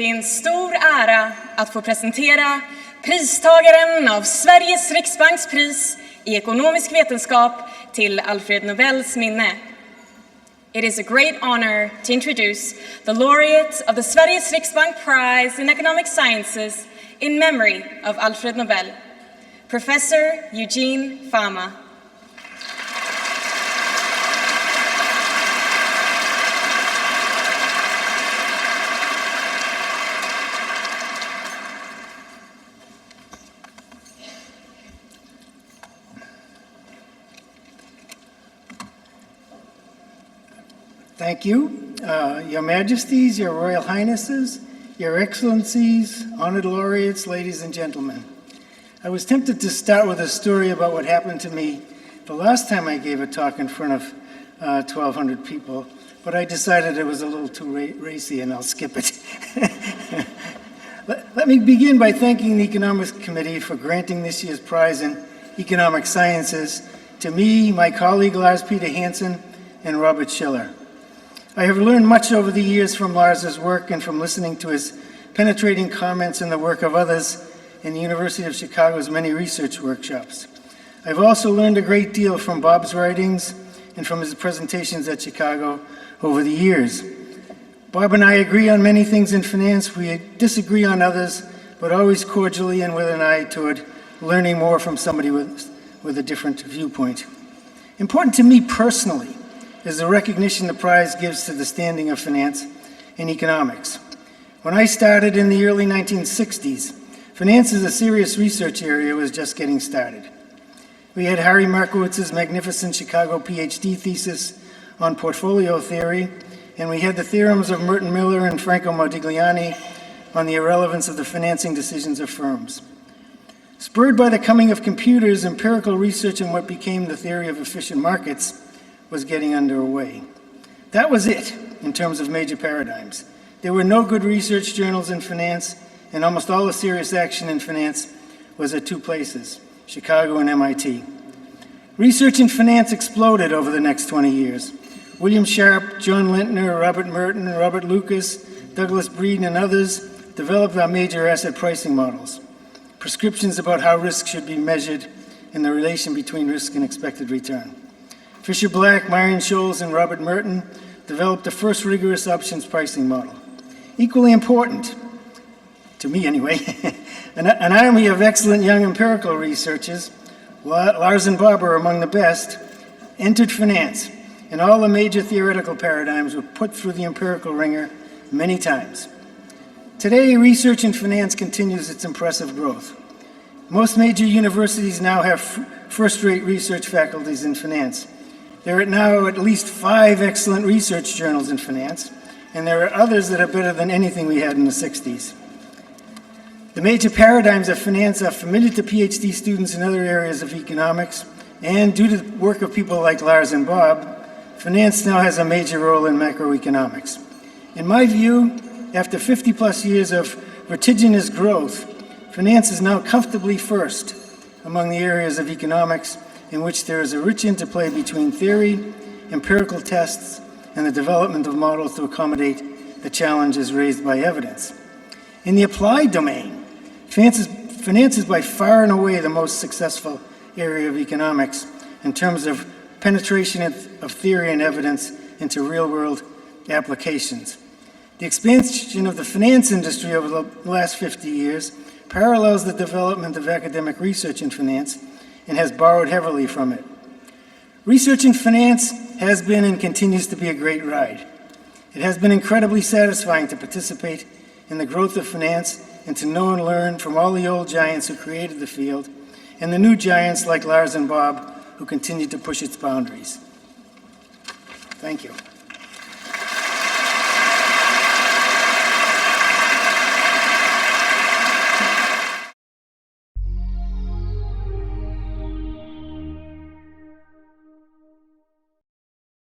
Det är en stor ära att få presentera pristagaren av Sveriges riksbankspris i ekonomisk vetenskap till Alfred Nobels minne. It is a great honor to introduce the laureate of the Sveriges Riksbank Prize in Economic Sciences in memory of Alfred Nobel, Professor Eugene Fama. Thank you. Your Majesties, Your Royal Highnesses, Your Excellencies, honored laureates, ladies and gentlemen. I was tempted to start with a story about what happened to me the last time I gave a talk in front of 1,200 people, but I decided it was a little too racy and I'll skip it. Let me begin by thanking the Economics Committee for granting this year's prize in Economic Sciences to me, my colleague Lars Peter Hansen, and Robert Schiller. I have learned much over the years from Lars's work and from listening to his penetrating comments and the work of others in the University of Chicago's many research workshops. I've also learned a great deal from Bob's writings and from his presentations at Chicago over the years. Bob and I agree on many things in finance. We disagree on others, but always cordially and with an eye toward learning more from somebody with a different viewpoint. Important to me personally is the recognition the prize gives to the standing of finance and economics. When I started in the early 1960s, finance as a serious research area was just getting started. We had Harry Markowitz's magnificent Chicago PhD thesis on portfolio theory, and we had the theorems of Merton Miller and Franco Modigliani on the irrelevance of the financing decisions of firms. Spurred by the coming of computers, empirical research in what became the theory of efficient markets was getting underway. That was it in terms of major paradigms. There were no good research journals in finance, and almost all the serious action in finance was at two places, Chicago and MIT. Research in finance exploded over the next 20 years. William Sharpe, John Lintner, Robert Merton, Robert Lucas, Douglas Breeden, and others developed our major asset pricing models, prescriptions about how risk should be measured and the relation between risk and expected return. Fisher Black, Marion Scholes, and Robert Merton developed the first rigorous options pricing model. Equally important, to me anyway, an army of excellent young empirical researchers, Lars and Bob are among the best, entered finance, and all the major theoretical paradigms were put through the empirical ringer many times. Today, research in finance continues its impressive growth. Most major universities now have first-rate research faculties in finance. There are now at least 5 excellent research journals in finance, and there are others that are better than anything we had in the 60s. The major paradigms of finance are familiar to PhD students in other areas of economics, and due to the work of people like Lars and Bob, finance now has a major role in macroeconomics. In my view, after 50 plus years of vertiginous growth, finance is now comfortably first among the areas of economics in which there is a rich interplay between theory, empirical tests, and the development of models to accommodate the challenges raised by evidence. In the applied domain, finance is by far and away the most successful area of economics in terms of penetration of theory and evidence into real-world applications. The expansion of the finance industry over the last 50 years parallels the development of academic research in finance and has borrowed heavily from it. Research in finance has been and continues to be a great ride. It has been incredibly satisfying to participate in the growth of finance and to know and learn from all the old giants who created the field and the new giants like Lars and Bob who continue to push its boundaries. Thank you.